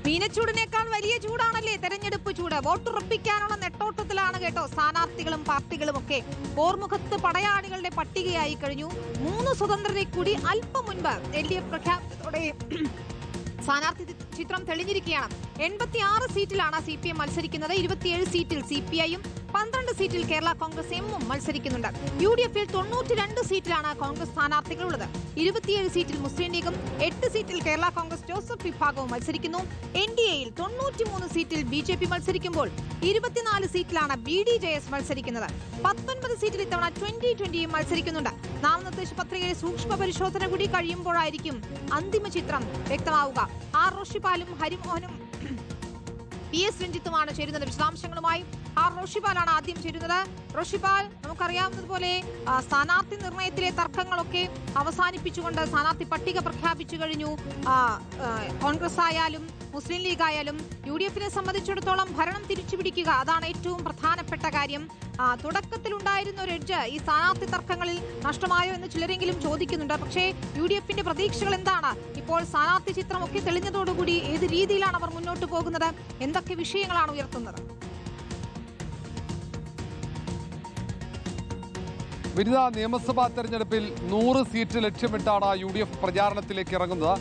മീനച്ചൂടിനേക്കാൾ വലിയ ചൂടാണല്ലേ തെരഞ്ഞെടുപ്പ് ചൂട്. വോട്ടുറപ്പിക്കാനുള്ള നെട്ടോട്ടത്തിലാണ് കേട്ടോ സ്ഥാനാർത്ഥികളും പാർട്ടികളും ഒക്കെ. പോർമുഖത്ത് പടയാളികളുടെ പട്ടികയായി കഴിഞ്ഞു. 3 സ്വതന്ത്രരെ കൂടി അല്പം മുൻപ് LDF പ്രഖ്യാപിച്ചതോടെ സ്ഥാനാർത്ഥി ചിത്രം തെളിഞ്ഞിരിക്കുകയാണ്. 86 സീറ്റിലാണ് CPM മത്സരിക്കുന്നത്. 27 സീറ്റിൽ CPI-യും 12 സീറ്റിൽ കേരള കോൺഗ്രസ് എമ്മും മത്സരിക്കുന്നുണ്ട്. UDF-ൽ 92 സീറ്റിലാണ് കോൺഗ്രസ് സ്ഥാനാർത്ഥികളുള്ളത്. 27 സീറ്റിൽ മുസ്ലിം ലീഗും 8 സീറ്റിൽ കേരള കോൺഗ്രസ് ജോസഫ് വിഭാഗവും മത്സരിക്കുന്നു. NDA-യിൽ 93 സീറ്റിൽ BJP മത്സരിക്കുമ്പോൾ 24 സീറ്റിലാണ് BDJS മത്സരിക്കുന്നത്. 19 സീറ്റിൽ ഇത്തവണ 2020-യും മത്സരിക്കുന്നുണ്ട്. നാമനിർദ്ദേശ പത്രികയുടെ സൂക്ഷ്മ പരിശോധന കൂടി കഴിയുമ്പോഴായിരിക്കും അന്തിമ ചിത്രം വ്യക്തമാവുക. R റോഷിപാലും ഹരിമോഹനും PS രഞ്ജിത്തുമാണ് ചേരുന്നത്. വിശദാംശങ്ങളുമായി R റോഷിപാലാണ് ആദ്യം ചേരുന്നത്. റോഷിപാൽ, നമുക്കറിയാവുന്നതുപോലെ സ്ഥാനാർത്ഥി നിർണയത്തിലെ തർക്കങ്ങളൊക്കെ അവസാനിപ്പിച്ചുകൊണ്ട് സ്ഥാനാർത്ഥി പട്ടിക പ്രഖ്യാപിച്ചു കഴിഞ്ഞു. കോൺഗ്രസ് ആയാലും മുസ്ലിം ലീഗ് ആയാലും UDF-നെ സംബന്ധിച്ചിടത്തോളം ഭരണം തിരിച്ചുപിടിക്കുക, അതാണ് ഏറ്റവും പ്രധാനപ്പെട്ട കാര്യം. തുടക്കത്തിലുണ്ടായിരുന്ന ഒരു എഡ്ജ് ഈ സ്ഥാനാർത്ഥി തർക്കങ്ങളിൽ നഷ്ടമായോ എന്ന് ചിലരെങ്കിലും ചോദിക്കുന്നുണ്ട്. പക്ഷേ UDF-ന്റെ പ്രതീക്ഷകൾ എന്താണ്? ഇപ്പോൾ സ്ഥാനാർത്ഥി ചിത്രമൊക്കെ തെളിഞ്ഞതോടുകൂടി ഏത് രീതിയിലാണ് അവർ മുന്നോട്ട് പോകുന്നത്? എന്തൊക്കെ വിഷയങ്ങളാണ് ഉയർത്തുന്നത്? വിനിത, നിയമസഭാ തെരഞ്ഞെടുപ്പിൽ 100 സീറ്റ് ലക്ഷ്യമിട്ടാണ് UDF പ്രചാരണത്തിലേക്ക് ഇറങ്ങുന്നത്.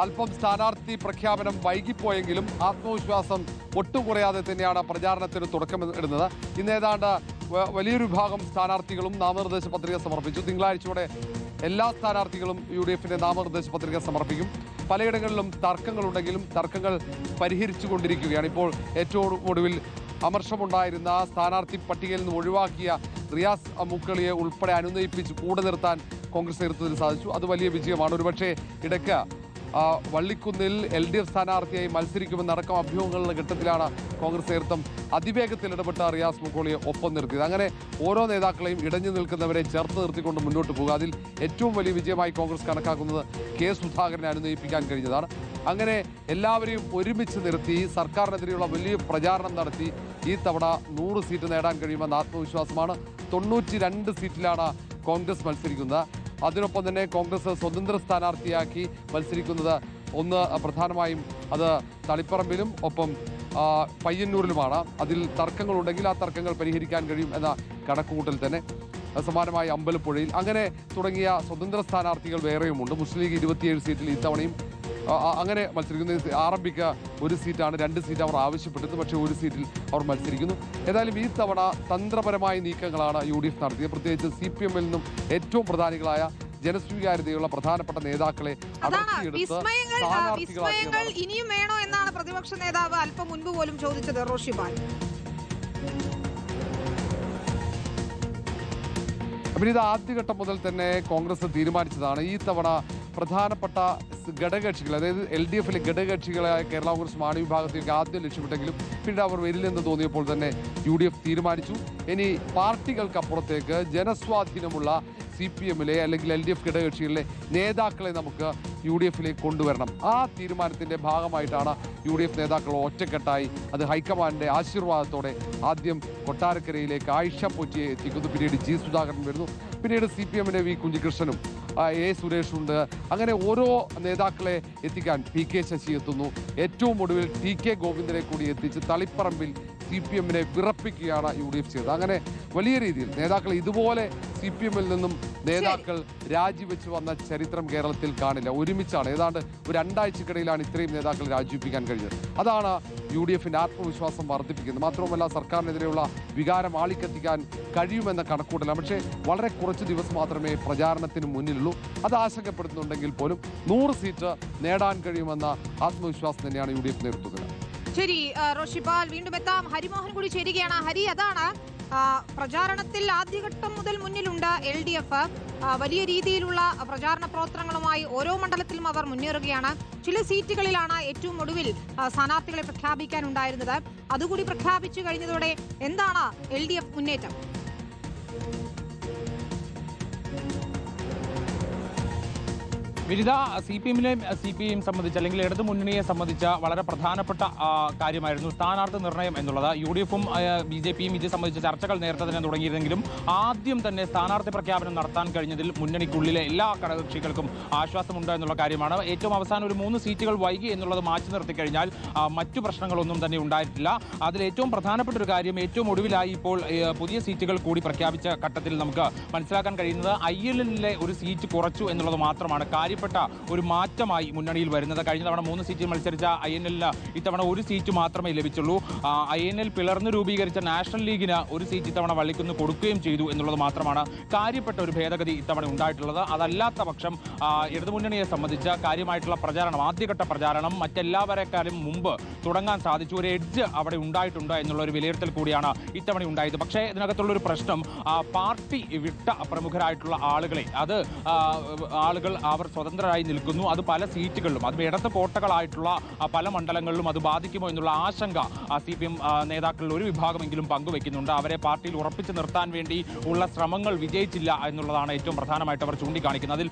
അല്പം സ്ഥാനാർത്ഥി പ്രഖ്യാപനം വൈകിപ്പോയെങ്കിലും ആത്മവിശ്വാസം ഒട്ടും കുറയാതെ തന്നെയാണ് പ്രചാരണത്തിന് തുടക്കമിടുന്നത്. ഇന്ന് ഏതാണ്ട് വലിയൊരു വിഭാഗം സ്ഥാനാർത്ഥികളും നാമനിർദ്ദേശ പത്രിക സമർപ്പിച്ചു. തിങ്കളാഴ്ചയോടെ എല്ലാ സ്ഥാനാർത്ഥികളും UDF-ന്റെ നാമനിർദ്ദേശ പത്രിക സമർപ്പിക്കും. പലയിടങ്ങളിലും തർക്കങ്ങളുണ്ടെങ്കിലും തർക്കങ്ങൾ പരിഹരിച്ചു കൊണ്ടിരിക്കുകയാണ്. ഇപ്പോൾ ഏറ്റവും ഒടുവിൽ അമർഷമുണ്ടായിരുന്ന സ്ഥാനാർത്ഥി പട്ടികയിൽ നിന്ന് ഒഴിവാക്കിയ റിയാസ് മുക്കളിയെ ഉൾപ്പെടെ അനുനയിപ്പിച്ച് കൂടെ നിർത്താൻ കോൺഗ്രസ് നേതൃത്വത്തിന് സാധിച്ചു. അത് വലിയ വിജയമാണ്. ഒരുപക്ഷെ ഇടയ്ക്ക് വള്ളിക്കുന്നിൽ LDF സ്ഥാനാർത്ഥിയായി മത്സരിക്കുമെന്നടക്കം അഭ്യൂഹങ്ങളുടെ ഘട്ടത്തിലാണ് കോൺഗ്രസ് നേതൃത്വം അതിവേഗത്തിൽ ഇടപെട്ട റിയാസ് മുക്കോളിയെ ഒപ്പം നിർത്തിയത്. അങ്ങനെ ഓരോ നേതാക്കളെയും ഇടഞ്ഞു നിൽക്കുന്നവരെ ചേർത്ത് നിർത്തിക്കൊണ്ട് മുന്നോട്ട് പോകുക. അതിൽ ഏറ്റവും വലിയ വിജയമായി കോൺഗ്രസ് കണക്കാക്കുന്നത് K സുധാകരനെ അനുനയിപ്പിക്കാൻ കഴിഞ്ഞതാണ്. അങ്ങനെ എല്ലാവരെയും ഒരുമിച്ച് നിർത്തി സർക്കാരിനെതിരെയുള്ള വലിയ പ്രചാരണം നടത്തി ഈ തവണ 100 സീറ്റ് നേടാൻ കഴിയുമെന്ന ആത്മവിശ്വാസമാണ്. 92 സീറ്റിലാണ് കോൺഗ്രസ് മത്സരിക്കുന്നത്. അതിനൊപ്പം തന്നെ കോൺഗ്രസ് സ്വതന്ത്ര സ്ഥാനാർത്ഥിയാക്കി മത്സരിക്കുന്നത് പ്രധാനമായും അത് തളിപ്പറമ്പിലും ഒപ്പം പയ്യന്നൂരിലുമാണ്. അതിൽ തർക്കങ്ങളുണ്ടെങ്കിൽ ആ തർക്കങ്ങൾ പരിഹരിക്കാൻ കഴിയും എന്ന കണക്കുകൂട്ടൽ തന്നെ. സമാനമായി അമ്പലപ്പുഴയിൽ അങ്ങനെ തുടങ്ങിയ സ്വതന്ത്ര സ്ഥാനാർത്ഥികൾ വേറെയുമുണ്ട്. മുസ്ലിം ലീഗ് 27 സീറ്റിൽ ഇത്തവണയും അങ്ങനെ മത്സരിക്കുന്നു. RMPക്ക് 1 സീറ്റാണ്, 2 സീറ്റ് അവർ ആവശ്യപ്പെട്ടിരുന്നു. പക്ഷേ 1 സീറ്റിൽ അവർ മത്സരിക്കുന്നു. ഏതായാലും ഈ തവണ തന്ത്രപരമായ നീക്കങ്ങളാണ് UDF നടത്തിയത്. പ്രത്യേകിച്ച് CPM-ൽ നിന്നും ഏറ്റവും പ്രധാനികളായ ജനസ്വീകാര്യതയുള്ള പ്രധാനപ്പെട്ട നേതാക്കളെ വിസ്മയങ്ങൾ ഇനിയും വേണോ എന്നാണ് പ്രതിപക്ഷ നേതാവ് അല്പം മുൻപ് പോലും ചോദിച്ചത്. റോഷിപാൽ, ഇത് ആദ്യഘട്ടം മുതൽ തന്നെ കോൺഗ്രസ് തീരുമാനിച്ചതാണ്. ഈ തവണ പ്രധാനപ്പെട്ട ഘടകകക്ഷികൾ, അതായത് LDF-ലെ ഘടകകക്ഷികളായ കേരള കോൺഗ്രസ് മാണി വിഭാഗത്തിലേക്ക് ആദ്യം ലക്ഷ്യമിട്ടെങ്കിലും പിന്നീട് അവർ വരില്ലെന്ന് തോന്നിയപ്പോൾ തന്നെ UDF തീരുമാനിച്ചു, ഇനി പാർട്ടികൾക്കപ്പുറത്തേക്ക് ജനസ്വാധീനമുള്ള CPM-ലെ അല്ലെങ്കിൽ LDF ഘടകകക്ഷികളിലെ നേതാക്കളെ നമുക്ക് UDF-ലേക്ക് കൊണ്ടുവരണം. ആ തീരുമാനത്തിൻ്റെ ഭാഗമായിട്ടാണ് UDF നേതാക്കൾ ഒറ്റക്കെട്ടായി അത് ഹൈക്കമാൻഡിൻ്റെ ആശീർവാദത്തോടെ ആദ്യം കൊട്ടാരക്കരയിലേക്ക് ആയിഷ പോറ്റിയെ എത്തിക്കുന്നു. പിന്നീട് G സുധാകരൻ വരുന്നു. പിന്നീട് CPM-ന്റെ V കുഞ്ഞികൃഷ്ണനും A സുരേഷുണ്ട്. അങ്ങനെ ഓരോ നേതാക്കളെ എത്തിക്കാൻ PK ശശി എത്തുന്നു. ഏറ്റവും ഒടുവിൽ TK ഗോവിന്ദനെ കൂടി എത്തിച്ച് തളിപ്പറമ്പിൽ CPM-നെ വിറപ്പിക്കുകയാണ് UDF ചെയ്തത്. അങ്ങനെ വലിയ രീതിയിൽ നേതാക്കൾ ഇതുപോലെ CPM-ൽ നിന്നും നേതാക്കൾ രാജിവെച്ച് വന്ന ചരിത്രം കേരളത്തിൽ കാണില്ല. ഒരുമിച്ചാണ്, ഏതാണ്ട് ഒരു 2 ആഴ്ചക്കിടയിലാണ് ഇത്രയും നേതാക്കൾ രാജിവെപ്പിക്കാൻ കഴിഞ്ഞത്. അതാണ് UDF-ന്റെ ആത്മവിശ്വാസം വർദ്ധിപ്പിക്കുന്നത്. മാത്രവുമല്ല സർക്കാരിനെതിരെയുള്ള വികാരം ആളിക്കത്തിക്കാൻ കഴിയുമെന്ന കണക്കൂട്ടലാണ്. പക്ഷേ വളരെ കുറച്ച് ദിവസം മാത്രമേ പ്രചാരണത്തിന് മുന്നിലുള്ളൂ. അത് ആശങ്കപ്പെടുത്തുന്നുണ്ടെങ്കിൽ പോലും 100 സീറ്റ് നേടാൻ കഴിയുമെന്ന ആത്മവിശ്വാസം തന്നെയാണ് UDF നേതൃത്വത്തിന്. ശരി റോഷിപാൽ, വീണ്ടും എത്താം. ഹരിമോഹൻ കൂടി ചേരുകയാണ്. ഹരി, അതാണ് പ്രചാരണത്തിൽ ആദ്യഘട്ടം മുതൽ മുന്നിലുണ്ട് LDF. വലിയ രീതിയിലുള്ള പ്രചാരണ പ്രവർത്തനങ്ങളുമായി ഓരോ മണ്ഡലത്തിലും അവർ മുന്നേറുകയാണ്. ചില സീറ്റുകളിലാണ് ഏറ്റവും ഒടുവിൽ സ്ഥാനാർത്ഥികളെ പ്രഖ്യാപിക്കാനുണ്ടായിരുന്നത്. അതുകൂടി പ്രഖ്യാപിച്ചു കഴിഞ്ഞതോടെ എന്താണ് LDF മുന്നേറ്റം? വിനിത, CPM സംബന്ധിച്ച് അല്ലെങ്കിൽ ഇടതു മുന്നണിയെ സംബന്ധിച്ച വളരെ പ്രധാനപ്പെട്ട കാര്യമായിരുന്നു സ്ഥാനാർത്ഥി നിർണയം എന്നുള്ളത്. UDF-ഉം BJP-യും ഇത് സംബന്ധിച്ച ചർച്ചകൾ നേരത്തെ തന്നെ തുടങ്ങിയിരുന്നെങ്കിലും ആദ്യം തന്നെ സ്ഥാനാർത്ഥി പ്രഖ്യാപനം നടത്താൻ കഴിഞ്ഞതിൽ മുന്നണിക്കുള്ളിലെ എല്ലാ ഘടകകക്ഷികൾക്കും ആശ്വാസമുണ്ട് എന്നുള്ള കാര്യമാണ്. ഏറ്റവും അവസാനം ഒരു 3 സീറ്റുകൾ വൈകി എന്നുള്ളത് മാറ്റി നിർത്തി കഴിഞ്ഞാൽ മറ്റു പ്രശ്നങ്ങളൊന്നും തന്നെ ഉണ്ടായിട്ടില്ല. അതിൽ ഏറ്റവും പ്രധാനപ്പെട്ട ഒരു കാര്യം, ഏറ്റവും ഒടുവിലായി ഇപ്പോൾ പുതിയ സീറ്റുകൾ കൂടി പ്രഖ്യാപിച്ച ഘട്ടത്തിൽ നമുക്ക് മനസ്സിലാക്കാൻ കഴിയുന്നത് INL-ലെ ഒരു സീറ്റ് കുറച്ചു എന്നുള്ളത് മാത്രമാണ്. കാര്യപ്പെട്ട ഒരു മാറ്റമായി മുന്നണിയിൽ വരുന്നത്. കഴിഞ്ഞ തവണ 3 സീറ്റിൽ മത്സരിച്ച INL-ന് ഇത്തവണ ഒരു സീറ്റ് മാത്രമേ ലഭിച്ചുള്ളൂ. INL പിളർന്ന് രൂപീകരിച്ച നാഷണൽ ലീഗിന് ഒരു സീറ്റ് ഇത്തവണ വള്ളിക്കുന്ന് കൊടുക്കുകയും ചെയ്തു എന്നുള്ളത് മാത്രമാണ് കാര്യപ്പെട്ട ഒരു ഭേദഗതി ഇത്തവണ ഉണ്ടായിട്ടുള്ളത്. അതല്ലാത്ത പക്ഷം ഇടതുമുന്നണിയെ സംബന്ധിച്ച കാര്യമായിട്ടുള്ള പ്രചാരണം, ആദ്യഘട്ട പ്രചാരണം മറ്റെല്ലാവരെക്കാളും മുമ്പ് തുടങ്ങാൻ സാധിച്ചു. ഒരു എഡ്ജ് അവിടെ ഉണ്ടായിട്ടുണ്ട് എന്നുള്ള ഒരു വിലയിരുത്തൽ കൂടിയാണ് ഇത്തവണ ഉണ്ടായത്. പക്ഷേ ഇതിനകത്തുള്ളൊരു പ്രശ്നം, പാർട്ടി വിട്ട പ്രമുഖരായിട്ടുള്ള ആളുകളെ ആളുകൾ അവർ സ്വതന്ത്രരായി നിൽക്കുന്നു. അത് പല സീറ്റുകളിലും, അത് ഇടത് കോട്ടകളായിട്ടുള്ള പല മണ്ഡലങ്ങളിലും അത് ബാധിക്കുമോ എന്നുള്ള ആശങ്ക CPM നേതാക്കളിൽ ഒരു വിഭാഗമെങ്കിലും പങ്കുവെക്കുന്നുണ്ട്. അവരെ പാർട്ടിയിൽ ഉറപ്പിച്ചു നിർത്താൻ വേണ്ടി ഉള്ള ശ്രമങ്ങൾ വിജയിച്ചില്ല എന്നുള്ളതാണ് ഏറ്റവും പ്രധാനമായിട്ട് അവർ ചൂണ്ടിക്കാണിക്കുന്നത്. അതിൽ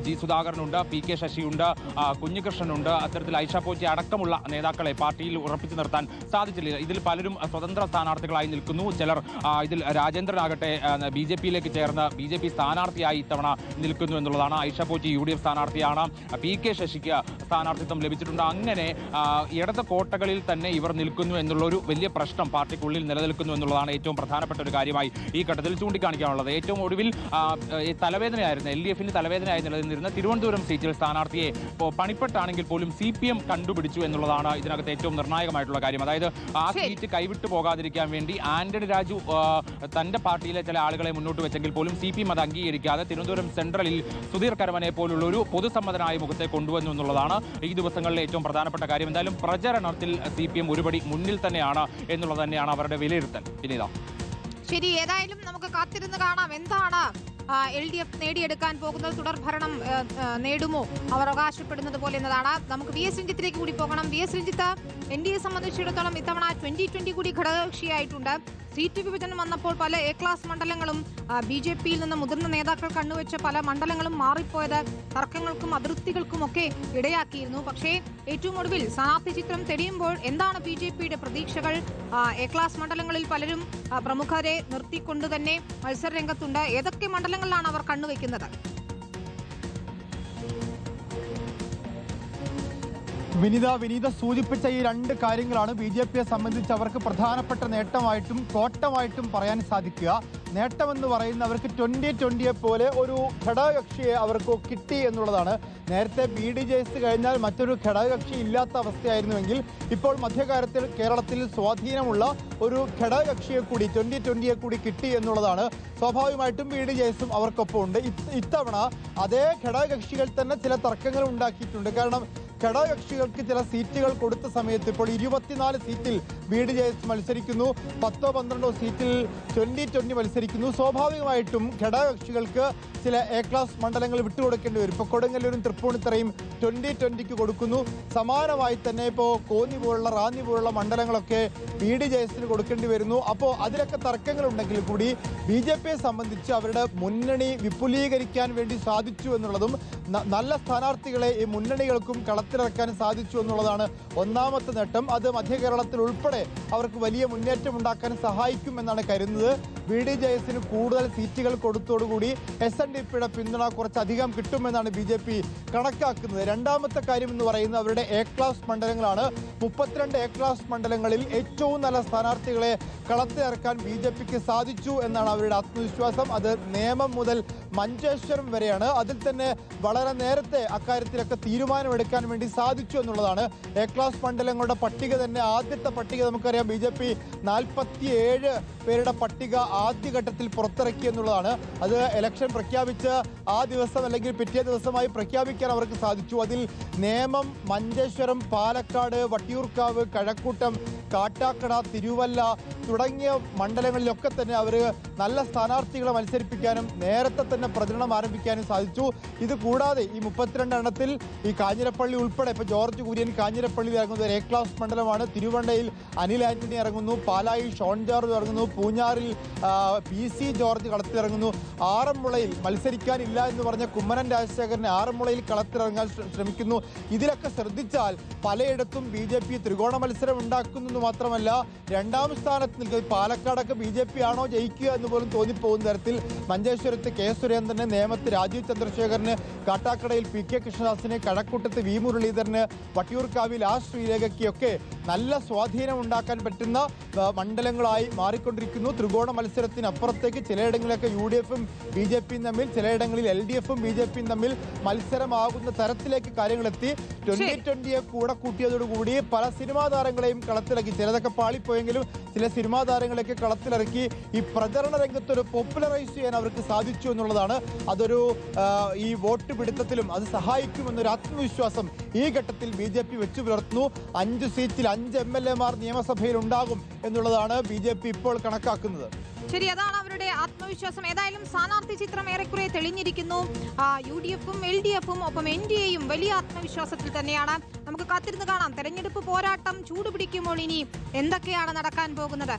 G. സുധാകരനുണ്ട്, PK ശശിയുണ്ട്, കുഞ്ഞികൃഷ്ണനുണ്ട്. അത്തരത്തിൽ ഐഷ പോറ്റി അടക്കമുള്ള നേതാക്കളെ പാർട്ടിയിൽ ഉറപ്പിച്ചു നിർത്താൻ സാധിച്ചില്ല. ഇതിൽ പലരും സ്വതന്ത്ര സ്ഥാനാർത്ഥികളായി നിൽക്കുന്നു. ചിലർ ഇതിൽ രാജേന്ദ്രനാകട്ടെ BJP-യിലേക്ക് ചേർന്ന് BJP സ്ഥാനാർത്ഥിയായി ഇത്തവണ നിൽക്കുന്നു എന്നുള്ളതാണ്. ഐഷ പോറ്റി UDF സ്ഥാനാർത്ഥിയാണ്. PK ശശിക്ക് സ്ഥാനാർത്ഥിത്വം ലഭിച്ചിട്ടുണ്ട്. അങ്ങനെ ഇടത് കോട്ടകളിൽ തന്നെ ഇവർ നിൽക്കുന്നു എന്നുള്ളൊരു വലിയ പ്രശ്നം പാർട്ടിക്കുള്ളിൽ നിലനിൽക്കുന്നു എന്നുള്ളതാണ് ഏറ്റവും പ്രധാനപ്പെട്ട ഒരു കാര്യമായി ഈ ഘട്ടത്തിൽ ചൂണ്ടിക്കാണിക്കാനുള്ളത്. ഏറ്റവും ഒടുവിൽ തലവേദനയായിരുന്നു, LDF-ന് തലവേദനയായി നിലനിന്നിരുന്ന തിരുവനന്തപുരം സീറ്റിൽ സ്ഥാനാർത്ഥിയെ പണിപ്പെട്ടാണെങ്കിൽ പോലും CPM കണ്ടുപിടിച്ചു എന്നുള്ളതാണ് ഇതിനകത്ത് ഏറ്റവും നിർണായകമായിട്ടുള്ള കാര്യം. അതായത് ആ സീറ്റ് കൈവിട്ടു പോകാതിരിക്കാൻ വേണ്ടി ആന്റണി രാജു തന്റെ പാർട്ടിയിലെ ചില ആളുകളെ മുന്നോട്ട് വെച്ചെങ്കിൽ പോലും CPM അത് അംഗീകരിക്കാതെ തിരുവനന്തപുരം സെൻട്രലിൽ സുധീർ കരമനെ പോലുള്ള ഒരു പൊതുസമ്മതനായ മുഖത്തെ കൊണ്ടുവന്നു എന്നുള്ളതാണ് ഈ ദിവസങ്ങളിലെ ഏറ്റവും പ്രധാനപ്പെട്ട കാര്യം. എന്തായാലും പ്രചരണത്തിൽ CPM ഒരുപടി മുന്നിൽ തന്നെയാണ് എന്നുള്ളത് തന്നെയാണ് അവരുടെ വിലയിരുത്തൽ. വിനീത, ശരി, ഏതായാലും നമുക്ക് കാത്തിരുന്ന് കാണാം എന്താണ് LDF നേടിയെടുക്കാൻ പോകുന്നത്. തുടർഭരണം നേടുമോ അവർ അവകാശപ്പെടുന്നത് പോലെ എന്നതാണ്. നമുക്ക് VS രഞ്ജിത്തിലേക്ക് കൂടി പോകണം. VS രഞ്ജിത്ത്, NDA സംബന്ധിച്ചിടത്തോളം ഇത്തവണ 2020 കൂടി ഘടകകക്ഷിയായിട്ടുണ്ട്. സീറ്റ് വിഭജനം വന്നപ്പോൾ പല A ക്ലാസ് മണ്ഡലങ്ങളും BJP-യിൽ നിന്ന് മുതിർന്ന നേതാക്കൾ കണ്ണുവെച്ച പല മണ്ഡലങ്ങളും മാറിപ്പോയത് തർക്കങ്ങൾക്കും അതൃപ്തികൾക്കുമൊക്കെ ഇടയാക്കിയിരുന്നു. പക്ഷേ ഏറ്റവും ഒടുവിൽ സ്ഥാനാർത്ഥി ചിത്രം തെളിയുമ്പോൾ എന്താണ് BJP-യുടെ പ്രതീക്ഷകൾ? A ക്ലാസ് മണ്ഡലങ്ങളിൽ പലരും പ്രമുഖരെ നിർത്തിക്കൊണ്ട് തന്നെ മത്സര രംഗത്തുണ്ട്. ഏതൊക്കെ മണ്ഡലങ്ങളിലാണ് അവർ കണ്ണുവെക്കുന്നത്? വിനീത സൂചിപ്പിച്ച ഈ 2 കാര്യങ്ങളാണ് BJP-യെ സംബന്ധിച്ച് അവർക്ക് പ്രധാനപ്പെട്ട നേട്ടമായിട്ടും കോട്ടമായിട്ടും പറയാൻ സാധിക്കുക. നേട്ടമെന്ന് പറയുന്ന അവർക്ക് 2020 പോലെ ഒരു ഘടകകക്ഷിയെ അവർക്ക് കിട്ടി എന്നുള്ളതാണ്. നേരത്തെ BDJS കഴിഞ്ഞാൽ മറ്റൊരു ഘടകകക്ഷി ഇല്ലാത്ത അവസ്ഥയായിരുന്നുവെങ്കിൽ ഇപ്പോൾ മധ്യകാലത്തിൽ കേരളത്തിൽ സ്വാധീനമുള്ള ഒരു ഘടകകക്ഷിയെ കൂടി 2020 കൂടി കിട്ടി എന്നുള്ളതാണ്. സ്വാഭാവികമായിട്ടും BDJS-ഉം അവർക്കൊപ്പം ഉണ്ട്. ഇത്തവണ അതേ ഘടകകക്ഷികൾ തന്നെ ചില തർക്കങ്ങൾ ഉണ്ടാക്കിയിട്ടുണ്ട്. കാരണം ഘടകകക്ഷികൾക്ക് ചില സീറ്റുകൾ കൊടുത്ത സമയത്ത് ഇപ്പോൾ 24 സീറ്റിൽ BDJS മത്സരിക്കുന്നു, 10-12 സീറ്റിൽ 2020 മത്സരിക്കുന്നു. സ്വാഭാവികമായിട്ടും ഘടകകക്ഷികൾക്ക് ചില A ക്ലാസ് മണ്ഡലങ്ങൾ വിട്ടുകൊടുക്കേണ്ടി വരും. ഇപ്പോൾ കൊടുങ്ങല്ലൂരും തൃപ്പൂണിത്തറയും 2020 കൊടുക്കുന്നു. സമാനമായി തന്നെ ഇപ്പോൾ കോന്നി പോലുള്ള റാന്നി പോലുള്ള മണ്ഡലങ്ങളൊക്കെ BDJS-ന് കൊടുക്കേണ്ടി വരുന്നു. അപ്പോൾ അതിലൊക്കെ തർക്കങ്ങളുണ്ടെങ്കിൽ കൂടി BJP-യെ സംബന്ധിച്ച് അവരുടെ മുന്നണി വിപുലീകരിക്കാൻ വേണ്ടി സാധിച്ചു എന്നുള്ളതും നല്ല സ്ഥാനാർത്ഥികളെ ഈ മുന്നണികൾക്കും കളത്തിലിറക്കാൻ സാധിച്ചു എന്നുള്ളതാണ് ഒന്നാമത്തെ നേട്ടം. അത് മധ്യ കേരളത്തിൽ ഉൾപ്പെടെ അവർക്ക് വലിയ മുന്നേറ്റം ഉണ്ടാക്കാൻ സഹായിക്കുമെന്നാണ് കരുതുന്നത്. BDJS-ന് കൂടുതൽ സീറ്റുകൾ കൊടുത്തോടുകൂടി SNDP-യുടെ പിന്തുണ കുറച്ചധികം കിട്ടുമെന്നാണ് BJP കണക്കാക്കുന്നത്. രണ്ടാമത്തെ കാര്യം എന്ന് പറയുന്നത് അവരുടെ A ക്ലാസ് മണ്ഡലങ്ങളാണ്. 32 A ക്ലാസ് മണ്ഡലങ്ങളിൽ ഏറ്റവും നല്ല സ്ഥാനാർത്ഥികളെ കളത്തിലിറക്കാൻ BJP-ക്ക് സാധിച്ചു എന്നാണ് അവരുടെ ആത്മവിശ്വാസം. അത് നേമം മുതൽ മഞ്ചേശ്വരം വരെയാണ്. അതിൽ തന്നെ വളരെ നേരത്തെ അക്കാര്യത്തിലൊക്കെ തീരുമാനമെടുക്കാൻ വേണ്ടി സാധിച്ചു എന്നുള്ളതാണ്. A ക്ലാസ് മണ്ഡലങ്ങളുടെ പട്ടിക തന്നെ, ആദ്യത്തെ പട്ടിക നമുക്കറിയാം, BJP 47 പേരുടെ പട്ടിക ആദ്യഘട്ടത്തിൽ പുറത്തിറക്കി എന്നുള്ളതാണ്. അത് ഇലക്ഷൻ പ്രഖ്യാപിച്ച് ആ ദിവസം അല്ലെങ്കിൽ പിറ്റേ ദിവസമായി പ്രഖ്യാപിക്കാൻ അവർക്ക് സാധിച്ചു. അതിൽ നേമം, മഞ്ചേശ്വരം, പാലക്കാട്, വട്ടിയൂർക്കാവ്, കഴക്കൂട്ടം, കാട്ടാക്കട, തിരുവല്ല, തുടങ്ങിയ മണ്ഡലങ്ങളിലൊക്കെ തന്നെ അവർ നല്ല സ്ഥാനാർത്ഥികളെ മത്സരിപ്പിക്കാനും നേരത്തെ തന്നെ പ്രചരണം ആരംഭിക്കാനും സാധിച്ചു. ഇത് കൂടാതെ ഈ 32 എണ്ണത്തിൽ ഈ കാഞ്ഞിരപ്പള്ളി ഉൾപ്പെടെ ഇപ്പോൾ ജോർജ് കുര്യൻ കാഞ്ഞിരപ്പള്ളിയിൽ ഇറങ്ങുന്നത് ഒരു എ ക്ലാസ് മണ്ഡലമാണ്. തിരുവണ്ണയിൽ അനിൽ ആന്റണി ഇറങ്ങുന്നു, പാലായിൽ ഷോൺ ജോർജ് ഇറങ്ങുന്നു, പൂഞ്ഞാറിൽ PC ജോർജ് കളത്തിലിറങ്ങുന്നു. ആറന്മുളയിൽ മത്സരിക്കാനില്ല എന്ന് പറഞ്ഞ കുമ്മനം രാജശേഖരനെ ആറന്മുളയിൽ കളത്തിലിറങ്ങാൻ ശ്രമിക്കുന്നു. ഇതിലൊക്കെ ശ്രദ്ധിച്ചാൽ പലയിടത്തും BJP ത്രികോണ മത്സരം ഉണ്ടാക്കുന്നു മാത്രമല്ല രണ്ടാം സ്ഥാനത്ത് നിൽക്കുന്നത്. പാലക്കാടൊക്കെ BJP ആണോ ജയിക്കുക എന്ന് പോലും തോന്നിപ്പോകുന്ന തരത്തിൽ മഞ്ചേശ്വരത്ത് K സുരേന്ദ്രന്, നേമത്ത് രാജീവ് ചന്ദ്രശേഖരന്, കാട്ടാക്കടയിൽ PK കൃഷ്ണദാസിന്, കഴക്കൂട്ടത്ത് V മുരളീധരന്, വട്ടിയൂർക്കാവിൽ ശ്രീരേഖയ്ക്കൊക്കെ നല്ല സ്വാധീനം ഉണ്ടാക്കാൻ പറ്റുന്ന മണ്ഡലങ്ങളായി മാറിക്കൊണ്ടിരിക്കുന്നു. ത്രികോണ മത്സരത്തിനപ്പുറത്തേക്ക് ചിലയിടങ്ങളിലൊക്കെ UDF-ഉം BJP-യും തമ്മിൽ, ചിലയിടങ്ങളിൽ LDF-ഉം BJP-യും തമ്മിൽ മത്സരമാകുന്ന തരത്തിലേക്ക് കാര്യങ്ങളെത്തി. 2020 കൂടെ കൂട്ടിയതോടുകൂടി പല സിനിമാ താരങ്ങളെയും കളത്തിലിറക്കി. ചിലതൊക്കെ പാളിപ്പോയെങ്കിലും ചില സിനിമാ താരങ്ങളെയൊക്കെ കളത്തിലിറക്കി ഈ പ്രചരണ രംഗത്തൊരു പോപ്പുലറൈസ് ചെയ്യാൻ അവർക്ക് സാധിച്ചു എന്നുള്ളതാണ്. അതൊരു ഈ വോട്ട് പിടുത്തത്തിലും അത് സഹായിക്കുമെന്നൊരു ആത്മവിശ്വാസം ഈ ഘട്ടത്തിൽ BJP വെച്ചു പുലർത്തുന്നു. 5 സീറ്റിൽ 5 MLA-മാർ നിയമസഭയിൽ ഉണ്ടാകും എന്നുള്ളതാണ് BJP ഇപ്പോൾ കണക്കാക്കുന്നത്. ശരി, അതാണ് അവരുടെ ആത്മവിശ്വാസം. ഏതായാലും സ്ഥാനാർത്ഥി ചിത്രം ഏറെക്കുറെ തെളിഞ്ഞിരിക്കുന്നു. UDF-ഉം LDF-ഉം ഒപ്പം NDA-യും വലിയ ആത്മവിശ്വാസത്തിൽ തന്നെയാണ്. നമുക്ക് കാത്തിരുന്ന് കാണാം. തെരഞ്ഞെടുപ്പ് പോരാട്ടം ചൂടുപിടിക്കുമ്പോൾ ഇനി എന്തൊക്കെയാണ് നടക്കാൻ പോകുന്നത്.